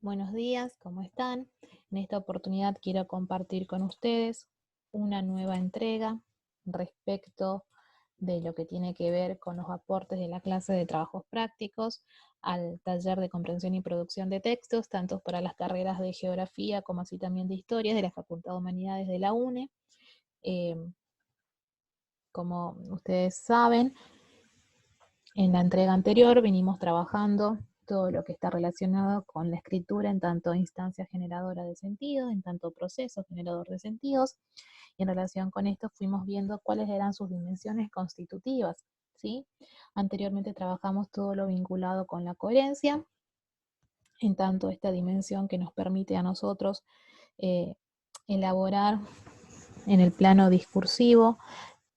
Buenos días, ¿cómo están? En esta oportunidad quiero compartir con ustedes una nueva entrega respecto de lo que tiene que ver con los aportes de la clase de trabajos prácticos al taller de comprensión y producción de textos, tanto para las carreras de geografía como así también de historias de la Facultad de Humanidades de la UNE. Eh, Como ustedes saben, en la entrega anterior venimos trabajando todo lo que está relacionado con la escritura en tanto instancia generadora de sentido, en tanto proceso generador de sentidos, y en relación con esto fuimos viendo cuáles eran sus dimensiones constitutivas, ¿sí? Anteriormente trabajamos todo lo vinculado con la coherencia, en tanto esta dimensión que nos permite a nosotros eh, elaborar en el plano discursivo,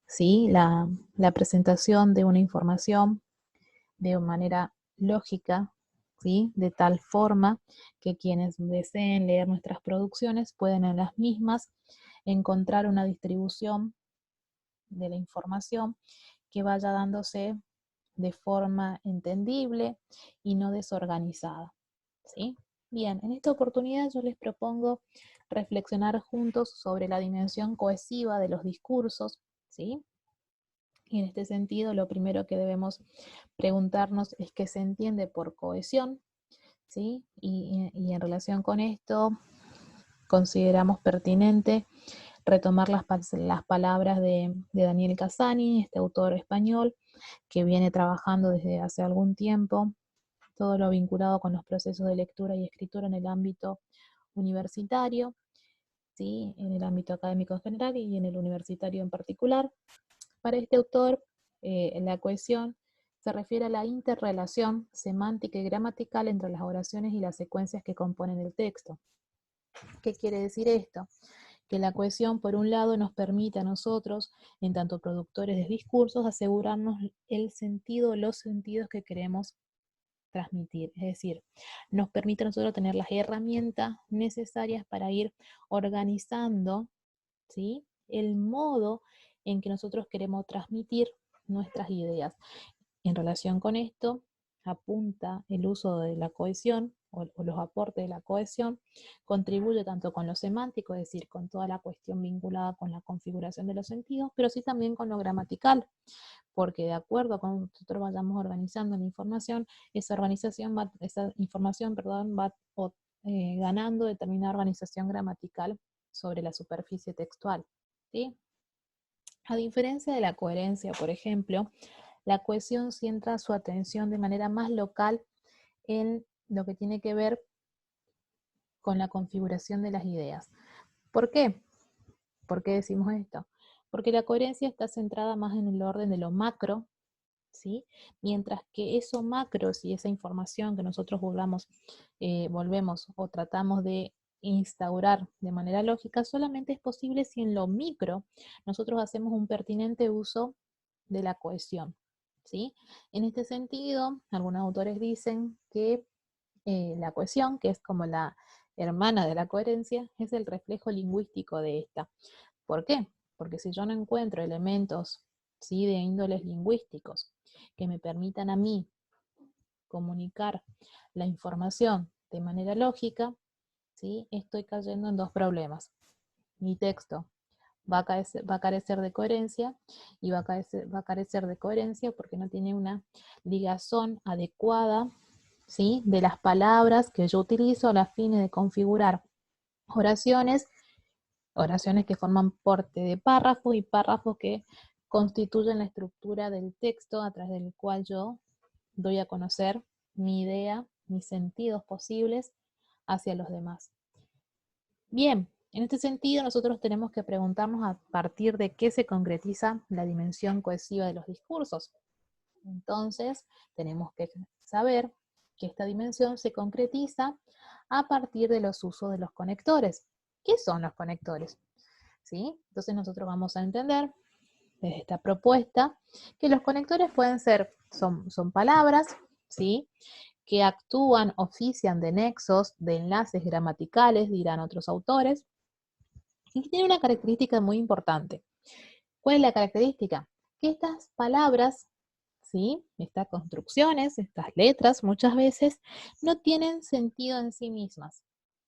¿sí? La presentación de una información de manera lógica, ¿sí? De tal forma que quienes deseen leer nuestras producciones pueden en las mismas encontrar una distribución de la información que vaya dándose de forma entendible y no desorganizada, ¿sí? Bien, en esta oportunidad yo les propongo reflexionar juntos sobre la dimensión cohesiva de los discursos, ¿sí? Y en este sentido, lo primero que debemos preguntarnos es qué se entiende por cohesión, ¿sí? Y en relación con esto, consideramos pertinente retomar las palabras de Daniel Casani, este autor español, que viene trabajando desde hace algún tiempo todo lo vinculado con los procesos de lectura y escritura en el ámbito universitario, ¿sí? En el ámbito académico en general y en el universitario en particular. Para este autor, la cohesión se refiere a la interrelación semántica y gramatical entre las oraciones y las secuencias que componen el texto. ¿Qué quiere decir esto? Que la cohesión, por un lado, nos permite a nosotros, en tanto productores de discursos, asegurarnos el sentido, los sentidos que queremos transmitir. Es decir, nos permite a nosotros tener las herramientas necesarias para ir organizando, ¿sí? El modo en que nosotros queremos transmitir nuestras ideas. En relación con esto, apunta el uso de la cohesión o los aportes de la cohesión, contribuye tanto con lo semántico, es decir, con toda la cuestión vinculada con la configuración de los sentidos, pero sí también con lo gramatical, porque de acuerdo con nosotros vayamos organizando la información, esa información, perdón, va ganando determinada organización gramatical sobre la superficie textual, ¿sí? A diferencia de la coherencia, por ejemplo, la cohesión centra su atención de manera más local en lo que tiene que ver con la configuración de las ideas. ¿Por qué? ¿Por qué decimos esto? Porque la coherencia está centrada más en el orden de lo macro, ¿sí? Mientras que eso macro, si esa información que nosotros volvemos o tratamos de instaurar de manera lógica, solamente es posible si en lo micro nosotros hacemos un pertinente uso de la cohesión, ¿sí? En este sentido, algunos autores dicen que la cohesión, que es como la hermana de la coherencia, es el reflejo lingüístico de esta. ¿Por qué? Porque si yo no encuentro elementos, ¿sí? De índoles lingüísticos que me permitan a mí comunicar la información de manera lógica, ¿sí? Estoy cayendo en dos problemas. Mi texto va a carecer de coherencia y va a carecer de coherencia porque no tiene una ligazón adecuada, ¿sí? De las palabras que yo utilizo a las fines de configurar oraciones, oraciones que forman parte de párrafos y párrafos que constituyen la estructura del texto a través del cual yo doy a conocer mi idea, mis sentidos posibles hacia los demás. Bien, en este sentido nosotros tenemos que preguntarnos a partir de qué se concretiza la dimensión cohesiva de los discursos. Entonces, tenemos que saber que esta dimensión se concretiza a partir de los usos de los conectores. ¿Qué son los conectores? ¿Sí? Entonces nosotros vamos a entender desde esta propuesta que los conectores pueden ser, son palabras, ¿sí? Que actúan, ofician de nexos, de enlaces gramaticales, dirán otros autores, y que tiene una característica muy importante. ¿Cuál es la característica? Que estas palabras, ¿sí? Estas construcciones, estas letras, muchas veces no tienen sentido en sí mismas.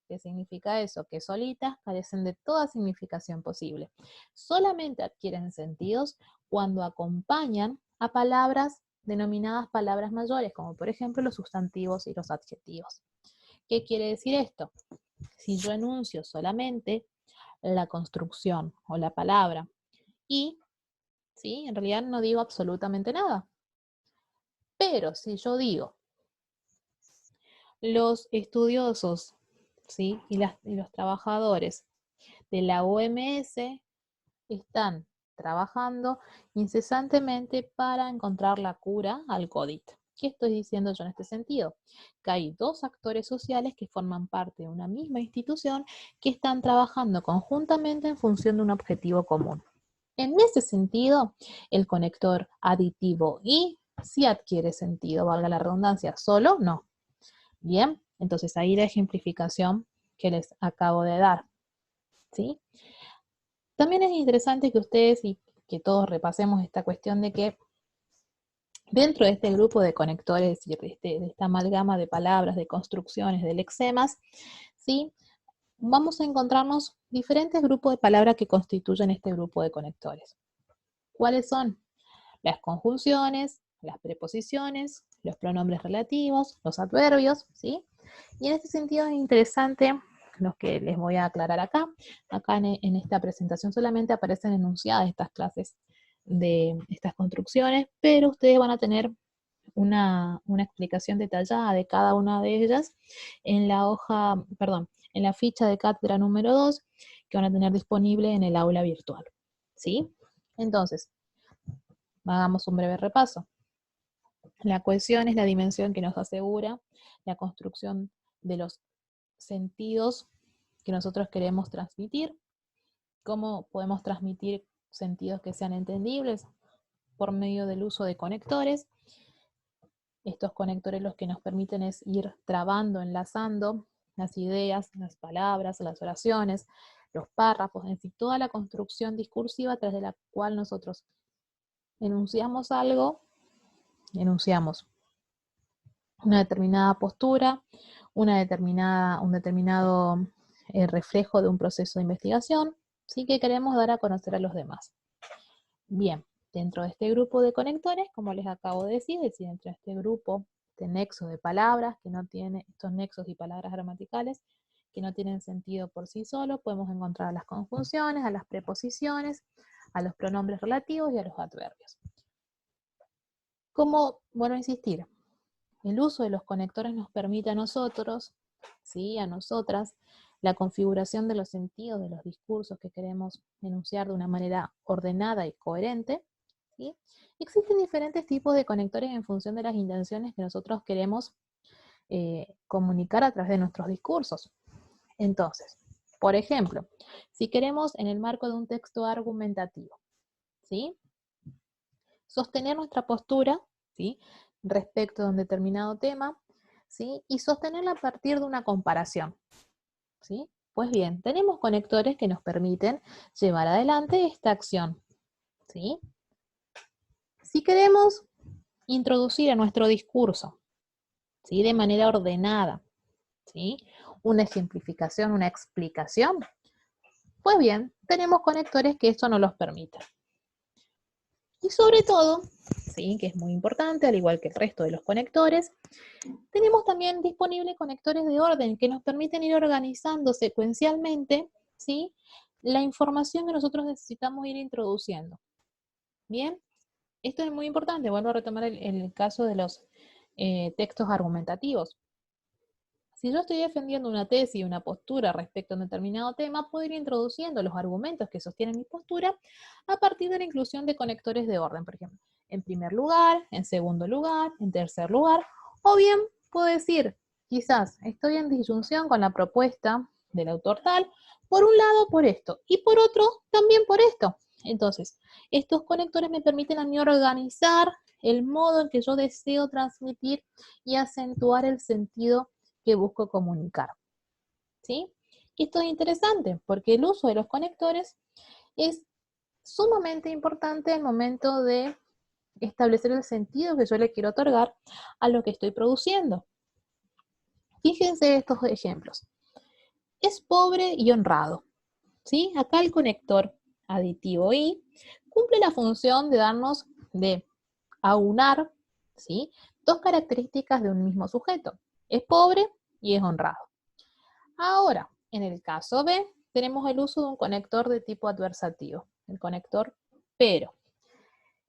¿Qué significa eso? Que solitas carecen de toda significación posible. Solamente adquieren sentidos cuando acompañan a palabras denominadas palabras mayores, como por ejemplo los sustantivos y los adjetivos. ¿Qué quiere decir esto? Si yo enuncio solamente la construcción o la palabra y, ¿sí? En realidad no digo absolutamente nada. Pero si yo digo, los estudiosos, ¿sí? y los trabajadores de la OMS están trabajando incesantemente para encontrar la cura al COVID. ¿Qué estoy diciendo yo en este sentido? Que hay dos actores sociales que forman parte de una misma institución que están trabajando conjuntamente en función de un objetivo común. En ese sentido, el conector aditivo y sí adquiere sentido, valga la redundancia, solo no. Bien, entonces ahí la ejemplificación que les acabo de dar. ¿Sí? También es interesante que ustedes y que todos repasemos esta cuestión de que dentro de este grupo de conectores, de esta amalgama de palabras, de construcciones, de lexemas, ¿sí? Vamos a encontrarnos diferentes grupos de palabras que constituyen este grupo de conectores. ¿Cuáles son? Las conjunciones, las preposiciones, los pronombres relativos, los adverbios, ¿sí? Y en este sentido es interesante los que les voy a aclarar acá. Acá en esta presentación solamente aparecen enunciadas estas clases de estas construcciones, pero ustedes van a tener una explicación detallada de cada una de ellas en la hoja, perdón, en la ficha de cátedra número 2 que van a tener disponible en el aula virtual. ¿Sí? Entonces, hagamos un breve repaso. La cohesión es la dimensión que nos asegura la construcción de los sentidos que nosotros queremos transmitir. ¿Cómo podemos transmitir sentidos que sean entendibles? Por medio del uso de conectores. Estos conectores lo que nos permiten es ir trabando, enlazando las ideas, las palabras, las oraciones, los párrafos, en fin, toda la construcción discursiva a través de la cual nosotros enunciamos algo, enunciamos una determinada postura, un determinado reflejo de un proceso de investigación, ¿sí? Que queremos dar a conocer a los demás. Bien, dentro de este grupo de conectores, como les acabo de decir, dentro de este grupo, este nexo de palabras, que no tiene estos nexos y palabras gramaticales, que no tienen sentido por sí solos, podemos encontrar a las conjunciones, a las preposiciones, a los pronombres relativos y a los adverbios. Como, bueno, insistir, el uso de los conectores nos permite a nosotros, ¿sí? A nosotras, la configuración de los sentidos de los discursos que queremos enunciar de una manera ordenada y coherente. ¿Sí? Existen diferentes tipos de conectores en función de las intenciones que nosotros queremos comunicar a través de nuestros discursos. Entonces, por ejemplo, si queremos en el marco de un texto argumentativo, ¿sí? Sostener nuestra postura, ¿sí? Respecto de un determinado tema, ¿sí? Y sostenerla a partir de una comparación, ¿sí? Pues bien, tenemos conectores que nos permiten llevar adelante esta acción, ¿sí? Si queremos introducir a nuestro discurso, ¿sí? De manera ordenada, ¿sí? Una ejemplificación, una explicación, pues bien, tenemos conectores que esto no los permiten. Y sobre todo, ¿sí? Que es muy importante, al igual que el resto de los conectores, tenemos también disponibles conectores de orden que nos permiten ir organizando secuencialmente, ¿sí? La información que nosotros necesitamos ir introduciendo. Bien, esto es muy importante. Vuelvo a retomar el caso de los textos argumentativos. Si yo estoy defendiendo una tesis y una postura respecto a un determinado tema, puedo ir introduciendo los argumentos que sostienen mi postura a partir de la inclusión de conectores de orden, por ejemplo, en primer lugar, en segundo lugar, en tercer lugar, o bien puedo decir, quizás estoy en disyunción con la propuesta del autor tal, por un lado por esto, y por otro también por esto. Entonces, estos conectores me permiten a mí organizar el modo en que yo deseo transmitir y acentuar el sentido que busco comunicar. ¿Sí? Esto es interesante porque el uso de los conectores es sumamente importante al momento de establecer el sentido que yo le quiero otorgar a lo que estoy produciendo. Fíjense estos ejemplos. Es pobre y honrado, ¿sí? Acá el conector aditivo y cumple la función de darnos, de aunar, ¿sí? Dos características de un mismo sujeto. Es pobre y es honrado. Ahora, en el caso B, tenemos el uso de un conector de tipo adversativo, el conector pero.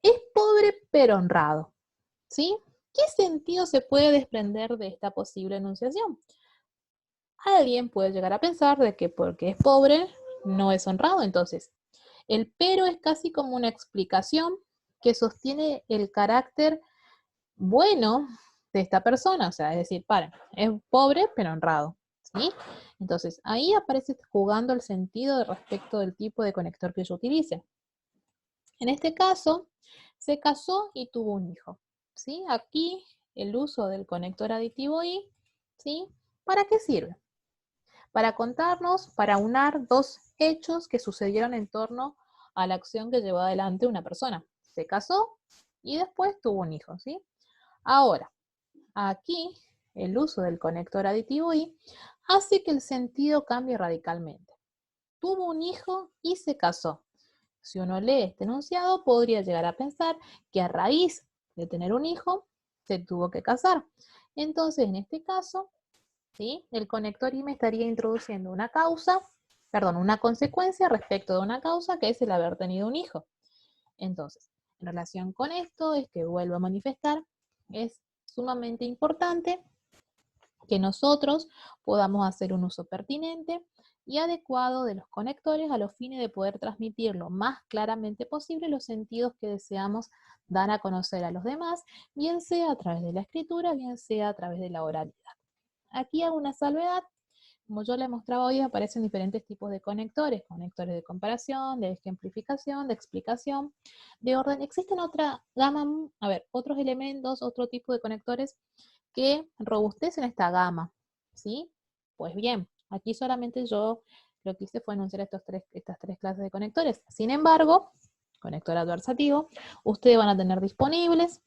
Es pobre pero honrado, ¿sí? ¿Qué sentido se puede desprender de esta posible enunciación? Alguien puede llegar a pensar de que porque es pobre no es honrado, entonces el pero es casi como una explicación que sostiene el carácter bueno de esta persona, o sea, es decir, paren, es pobre pero honrado, ¿sí? Entonces, ahí aparece jugando el sentido respecto del tipo de conector que yo utilice. En este caso, se casó y tuvo un hijo, ¿sí? Aquí el uso del conector aditivo y, ¿sí? ¿Para qué sirve? Para contarnos, para unar dos hechos que sucedieron en torno a la acción que llevó adelante una persona. Se casó y después tuvo un hijo, ¿sí? Ahora, aquí el uso del conector aditivo y hace que el sentido cambie radicalmente. Tuvo un hijo y se casó. Si uno lee este enunciado, podría llegar a pensar que a raíz de tener un hijo, se tuvo que casar. Entonces, en este caso, ¿sí? El conector y me estaría introduciendo una causa, perdón, una consecuencia respecto de una causa que es el haber tenido un hijo. Entonces, en relación con esto, es que vuelvo a manifestar, es sumamente importante que nosotros podamos hacer un uso pertinente y adecuado de los conectores a los fines de poder transmitir lo más claramente posible los sentidos que deseamos dar a conocer a los demás, bien sea a través de la escritura, bien sea a través de la oralidad. Aquí hago una salvedad. Como yo les mostraba hoy, aparecen diferentes tipos de conectores, conectores de comparación, de ejemplificación, de explicación, de orden. Existen otra gama, otros elementos, otro tipo de conectores que robustecen esta gama, ¿sí? Pues bien, aquí solamente yo lo que hice fue anunciar estas tres clases de conectores. Sin embargo, conector adversativo, ustedes van a tener disponibles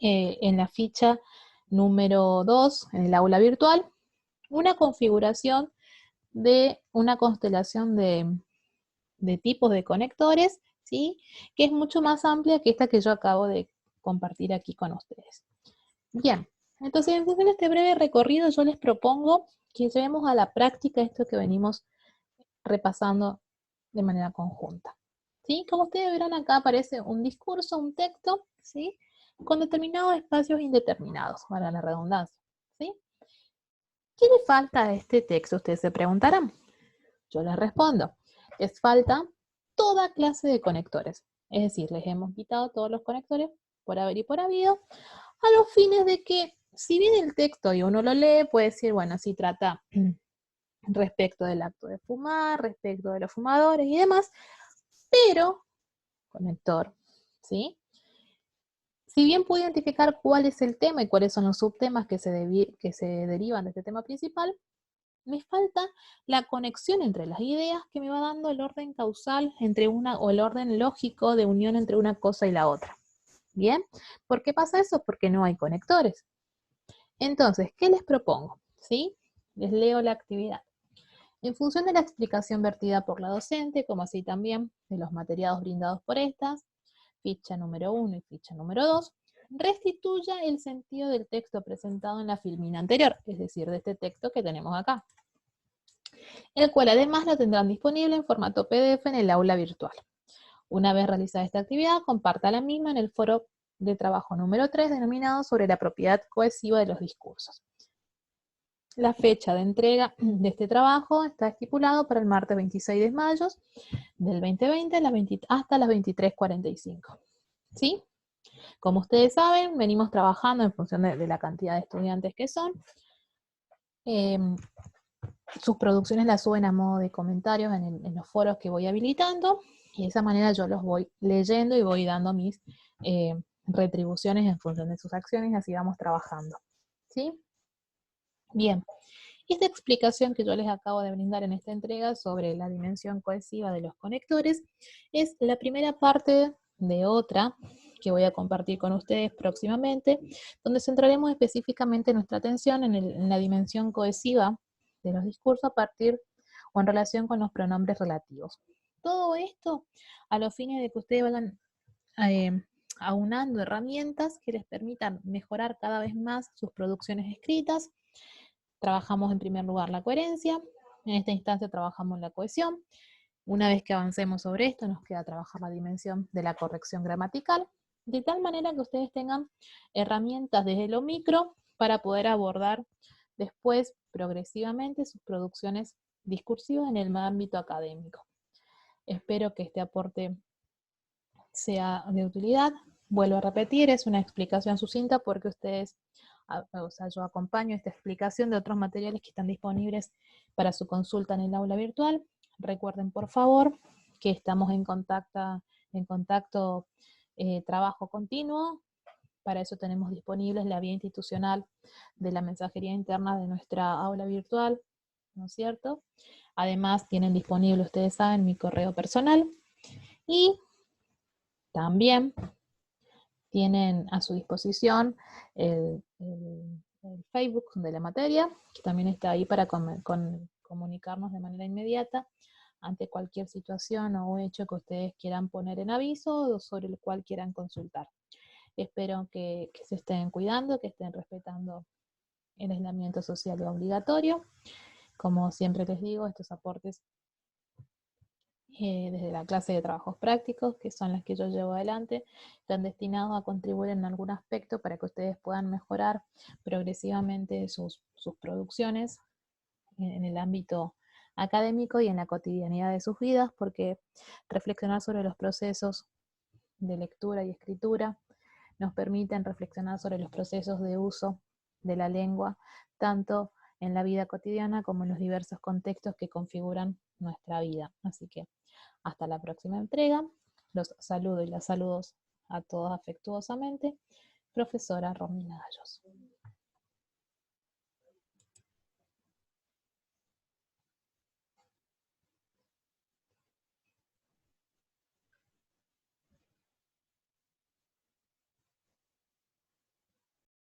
en la ficha número 2, en el aula virtual, una configuración de una constelación de tipos de conectores, ¿sí? Que es mucho más amplia que esta que yo acabo de compartir aquí con ustedes. Bien, entonces en función de este breve recorrido yo les propongo que llevemos a la práctica esto que venimos repasando de manera conjunta. ¿Sí? Como ustedes verán acá aparece un discurso, un texto, ¿sí? Con determinados espacios indeterminados, para la redundancia, ¿sí? ¿Qué le falta a este texto? Ustedes se preguntarán. Yo les respondo. Les falta toda clase de conectores. Es decir, les hemos quitado todos los conectores por haber y por habido, a los fines de que, si bien el texto y uno lo lee, puede decir, bueno, sí trata respecto del acto de fumar, respecto de los fumadores y demás, pero, conector, ¿sí? Si bien puedo identificar cuál es el tema y cuáles son los subtemas que se derivan de este tema principal, me falta la conexión entre las ideas que me va dando el orden causal entre una, o el orden lógico de unión entre una cosa y la otra. ¿Bien? ¿Por qué pasa eso? Porque no hay conectores. Entonces, ¿qué les propongo? ¿Sí? Les leo la actividad. En función de la explicación vertida por la docente, como así también de los materiales brindados por estas, ficha número 1 y ficha número 2, restituya el sentido del texto presentado en la filmina anterior, es decir, de este texto que tenemos acá, el cual además lo tendrán disponible en formato PDF en el aula virtual. Una vez realizada esta actividad, comparta la misma en el foro de trabajo número 3, denominado sobre la propiedad cohesiva de los discursos. La fecha de entrega de este trabajo está estipulado para el martes 26 de mayo del 2020 hasta las 23:45. ¿Sí? Como ustedes saben, venimos trabajando en función de la cantidad de estudiantes que son. Sus producciones las suben a modo de comentarios en los foros que voy habilitando, y de esa manera yo los voy leyendo y voy dando mis retribuciones en función de sus acciones, y así vamos trabajando. ¿Sí? Bien, esta explicación que yo les acabo de brindar en esta entrega sobre la dimensión cohesiva de los conectores es la primera parte de otra que voy a compartir con ustedes próximamente, donde centraremos específicamente nuestra atención en la dimensión cohesiva de los discursos a partir o en relación con los pronombres relativos. Todo esto a los fines de que ustedes vayan aunando herramientas que les permitan mejorar cada vez más sus producciones escritas. Trabajamos en primer lugar la coherencia, en esta instancia trabajamos la cohesión. Una vez que avancemos sobre esto, nos queda trabajar la dimensión de la corrección gramatical, de tal manera que ustedes tengan herramientas desde lo micro para poder abordar después progresivamente sus producciones discursivas en el ámbito académico. Espero que este aporte sea de utilidad. Vuelvo a repetir, es una explicación sucinta porque ustedes, o sea, yo acompaño esta explicación de otros materiales que están disponibles para su consulta en el aula virtual. Recuerden, por favor, que estamos en contacto trabajo continuo. Para eso tenemos disponibles la vía institucional de la mensajería interna de nuestra aula virtual, ¿no es cierto? Además, tienen disponible, ustedes saben, mi correo personal y también tienen a su disposición el Facebook de la materia, que también está ahí para comunicarnos de manera inmediata ante cualquier situación o hecho que ustedes quieran poner en aviso o sobre el cual quieran consultar. Espero que se estén cuidando, que estén respetando el aislamiento social obligatorio. Como siempre les digo, estos aportes desde la clase de trabajos prácticos, que son las que yo llevo adelante, están destinados a contribuir en algún aspecto para que ustedes puedan mejorar progresivamente sus producciones en el ámbito académico y en la cotidianidad de sus vidas, porque reflexionar sobre los procesos de lectura y escritura nos permiten reflexionar sobre los procesos de uso de la lengua, tanto en la vida cotidiana como en los diversos contextos que configuran nuestra vida. Así que hasta la próxima entrega. Los saludo y las saludos a todos afectuosamente. Profesora Romina Gallos.